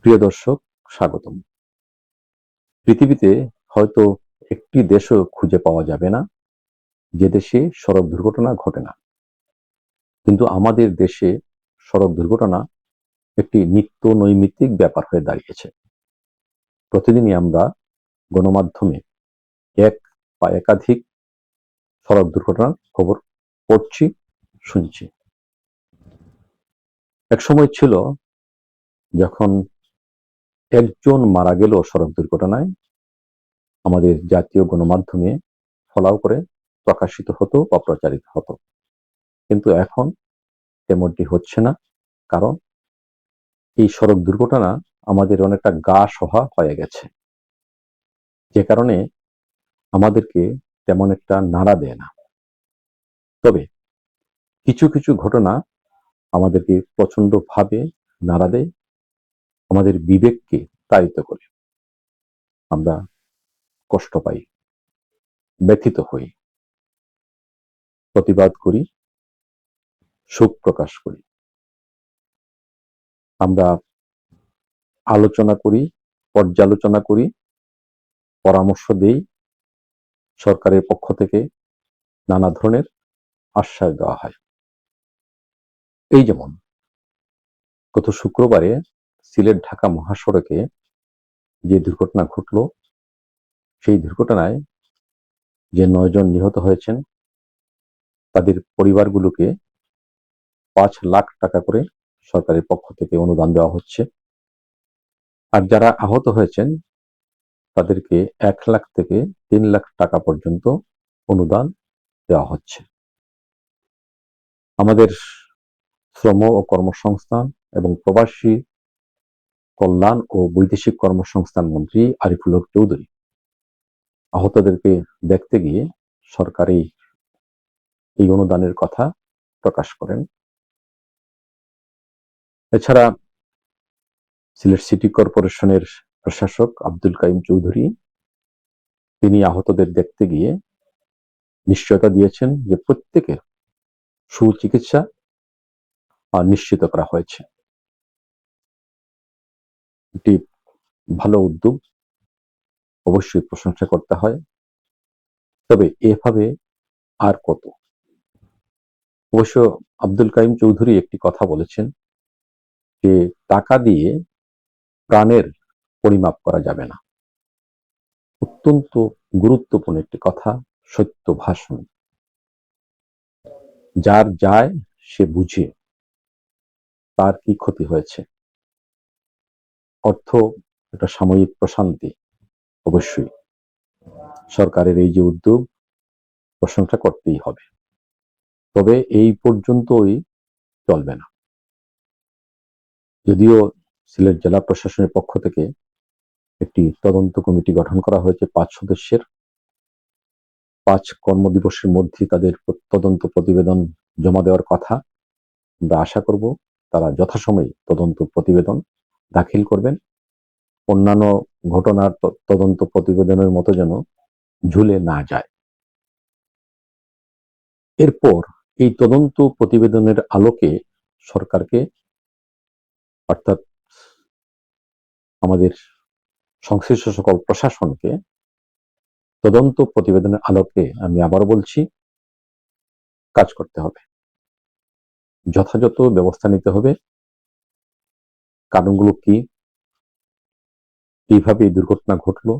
প্রিয় দর্শক, স্বাগতম। পৃথিবীতে হয়তো একটি দেশও খুঁজে পাওয়া যাবে না যে দেশে সড়ক দুর্ঘটনা ঘটে না। কিন্তু আমাদের দেশে সড়ক দুর্ঘটনা একটি নিত্য নৈমিত্তিক ব্যাপার হয়ে দাঁড়িয়েছে। প্রতিদিনই আমরা গণমাধ্যমে এক বা একাধিক সড়ক দুর্ঘটনার খবর পড়ছি, শুনছি। এক সময় ছিল যখন একজন মারা গেল সড়ক দুর্ঘটনায়, আমাদের জাতীয় গণমাধ্যমে ফলাও করে প্রকাশিত হতো বা প্রচারিত হতো। কিন্তু এখন তেমনটি হচ্ছে না, কারণ এই সড়ক দুর্ঘটনা আমাদের অনেকটা গা সহা হয়ে গেছে, যে কারণে আমাদেরকে তেমন একটা নাড়া দেয় না। তবে কিছু কিছু ঘটনা আমাদেরকে প্রচন্ড ভাবে নাড়া দেয়, আমাদের বিবেককে তাড়িত করে। আমরা কষ্ট পাই, ব্যথিত হই, প্রতিবাদ করি, শোক প্রকাশ করি। আমরা আলোচনা করি, পর্যালোচনা করি, পরামর্শ দেই, সরকারের পক্ষ থেকে নানা ধরনের আশ্বাস দেওয়া হয়। এই যেমন গত শুক্রবারে সিলেট ঢাকা মহাসড়কে যে দুর্ঘটনা ঘটল, সেই দুর্ঘটনায় যে 9 জন নিহত হয়েছেন তাদের পরিবারগুলোকে 5 লাখ টাকা করে সরকারের পক্ষ থেকে অনুদান দেওয়া হচ্ছে। আর যারা আহত হয়েছেন তাদেরকে 1 লাখ থেকে 3 লাখ টাকা পর্যন্ত অনুদান দেওয়া হচ্ছে। আমাদের শ্রম ও কর্মসংস্থান এবং প্রবাসী কল্যাণ ও বৈদেশিক কর্মসংস্থান মন্ত্রী আরিফুল হক চৌধুরী আহতদেরকে দেখতে গিয়ে সরকারি এই অনুদানের কথা প্রকাশ করেন। এছাড়া সিলেট সিটি কর্পোরেশনের প্রশাসক আব্দুল কাইম চৌধুরী তিনি আহতদের দেখতে গিয়ে নিশ্চয়তা দিয়েছেন যে প্রত্যেকের সুচিকিৎসা নিশ্চিত করা হয়েছে। এটি ভালো উদ্যোগ, অবশ্যই প্রশংসা করতে হয়। তবে এভাবে আর কত? অবশ্য আব্দুল কাইম চৌধুরী একটি কথা বলেছেন যে টাকা দিয়ে প্রাণের পরিমাপ করা যাবে না। অত্যন্ত গুরুত্বপূর্ণ একটি কথা, সত্য ভাষণ। যার যায় সে বুঝে তার কি ক্ষতি হয়েছে। অর্থ একটা সাময়িক প্রশান্তি, অবশ্যই সরকারের এই যে উদ্যোগ প্রশংসা করতেই হবে। তবে এই পর্যন্তই চলবে না। যদিও সিলেট জেলা প্রশাসনের পক্ষ থেকে একটি তদন্ত কমিটি গঠন করা হয়েছে 5 সদস্যের। 5 কর্মদিবসের মধ্যে তাদের তদন্ত প্রতিবেদন জমা দেওয়ার কথা। আমরা আশা করব তারা যথাসময়ে তদন্ত প্রতিবেদন দাখিল করবেন। অন্যান্য ঘটনার তদন্ত প্রতিবেদনের মতো যেন ঝুলে না যায়। এরপর এই তদন্ত প্রতিবেদনের আলোকে সরকারকে, অর্থাৎ আমাদের সংশ্লিষ্ট সকল প্রশাসনকে তদন্ত প্রতিবেদনের আলোকে, আমি আবার বলছি, কাজ করতে হবে, যথাযথ ব্যবস্থা নিতে হবে। কারণগুলো কি, কিভাবে এই দুর্ঘটনা ঘটলো,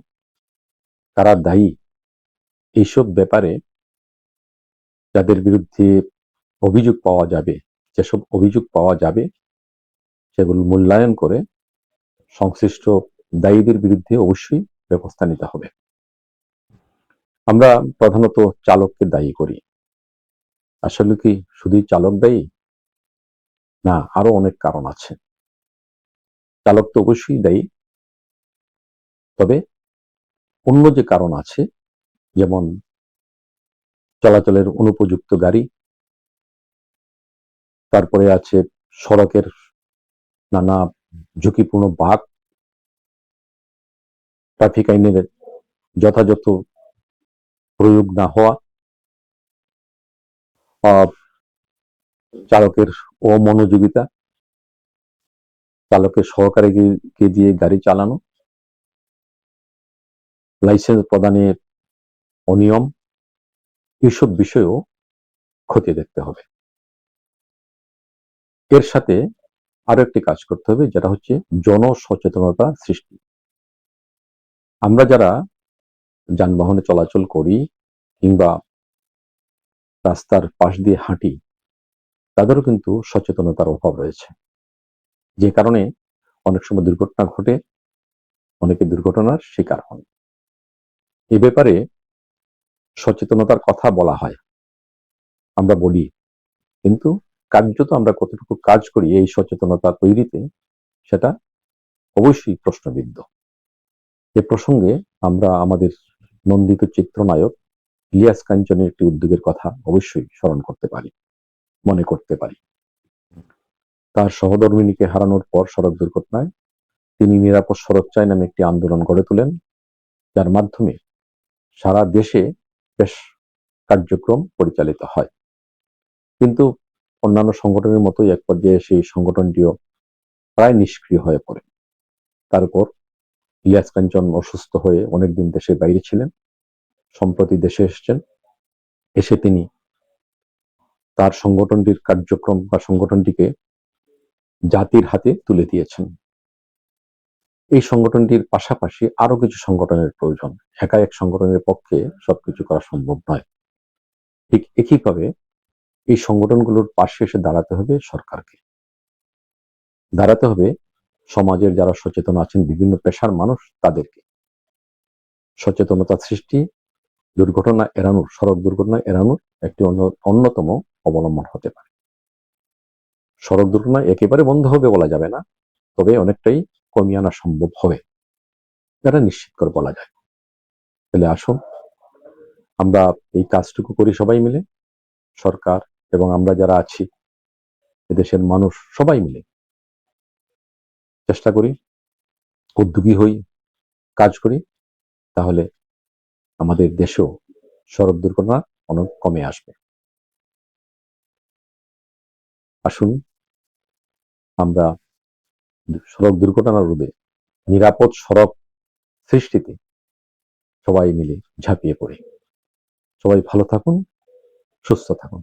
কারা দায়ী, এইসব ব্যাপারে যাদের বিরুদ্ধে অভিযোগ পাওয়া যাবে, যেসব অভিযোগ পাওয়া যাবে সেগুলো মূল্যায়ন করে সংশ্লিষ্ট দায়ীদের বিরুদ্ধে অবশ্যই ব্যবস্থা নিতে হবে। আমরা প্রধানত চালককে দায়ী করি। আসলে কি শুধুই চালক দায়ী? না, আরো অনেক কারণ আছে। চালক তো অবশ্যই দায়ী, তবে অন্য যে কারণ আছে, যেমন চলাচলের অনুপযুক্ত গাড়ি, তারপরে আছে সড়কের নানা ঝুঁকিপূর্ণ বাঁক, ট্রাফিক আইনের যথাযথ প্রয়োগ না হওয়া, চালকের অমনোযোগিতা, চালকের সহকারীকে দিয়ে গাড়ি চালানো, লাইসেন্স প্রদানের অনিয়ম, এইসব বিষয়েও খতিয়ে দেখতে হবে। এর সাথে আরো একটি কাজ করতে হবে, যেটা হচ্ছে জনসচেতনতা সৃষ্টি। আমরা যারা যানবাহনে চলাচল করি কিংবা রাস্তার পাশ দিয়ে হাঁটি, তাদেরও কিন্তু সচেতনতার অভাব রয়েছে, যে কারণে অনেক সময় দুর্ঘটনা ঘটে, অনেকে দুর্ঘটনার শিকার হন। এ ব্যাপারে সচেতনতার কথা বলা হয়, আমরা বলি, কিন্তু কার্যত আমরা কতটুকু কাজ করি এই সচেতনতা তৈরিতে, সেটা অবশ্যই প্রশ্নবিদ্ধ। এ প্রসঙ্গে আমরা আমাদের নন্দিত চিত্রনায়ক ইলিয়াস কাঞ্চনের একটি উদ্যোগের কথা অবশ্যই স্মরণ করতে পারি, মনে করতে পারি। তার সহধর্মিণীকে হারানোর পর সড়ক দুর্ঘটনায় তিনি নিরাপদ সড়ক চাই নামে একটি আন্দোলন গড়ে তোলেন, যার মাধ্যমে সারা দেশে বেশ কার্যক্রম পরিচালিত হয়। কিন্তু অন্যান্য সংগঠনের মতোই এক পর্যায়ে সেই সংগঠনটিও প্রায় নিষ্ক্রিয় হয়ে পড়ে। তার উপর ইলিয়াস কাঞ্চন অসুস্থ হয়ে অনেকদিন দেশের বাইরে ছিলেন, সম্প্রতি দেশে এসেছেন। এসে তিনি তার সংগঠনটির কার্যক্রম বা সংগঠনটিকে জাতির হাতে তুলে দিয়েছেন। এই সংগঠনটির পাশাপাশি আরো কিছু সংগঠনের প্রয়োজন, একা এক সংগঠনের পক্ষে সবকিছু করা সম্ভব নয়। ঠিক একইভাবে এই সংগঠনগুলোর পাশে এসে দাঁড়াতে হবে সরকারকে, দাঁড়াতে হবে সমাজের যারা সচেতন আছেন, বিভিন্ন পেশার মানুষ, তাদেরকে। সচেতনতা সৃষ্টি দুর্ঘটনা এড়ানোর, সড়ক দুর্ঘটনা এড়ানোর একটি অন্যতম অবলম্বন হতে পারে। সড়ক দুর্ঘটনা একেবারে বন্ধ হবে বলা যাবে না, তবে অনেকটাই কমিয়ে আনা সম্ভব হবে, এটা নিশ্চিত করে বলা যায়। তাহলে আসুন আমরা এই কাজটুকু করি সবাই মিলে, সরকার এবং আমরা যারা আছি, এদেশের মানুষ সবাই মিলে চেষ্টা করি, উদ্যোগী হই, কাজ করি, তাহলে আমাদের দেশেও সড়ক দুর্ঘটনা অনেক কমে আসবে। আসুন আমরা সড়ক দুর্ঘটনা রোধে, নিরাপদ সড়ক সৃষ্টিতে সবাই মিলে ঝাঁপিয়ে পড়ি। সবাই ভালো থাকুন, সুস্থ থাকুন।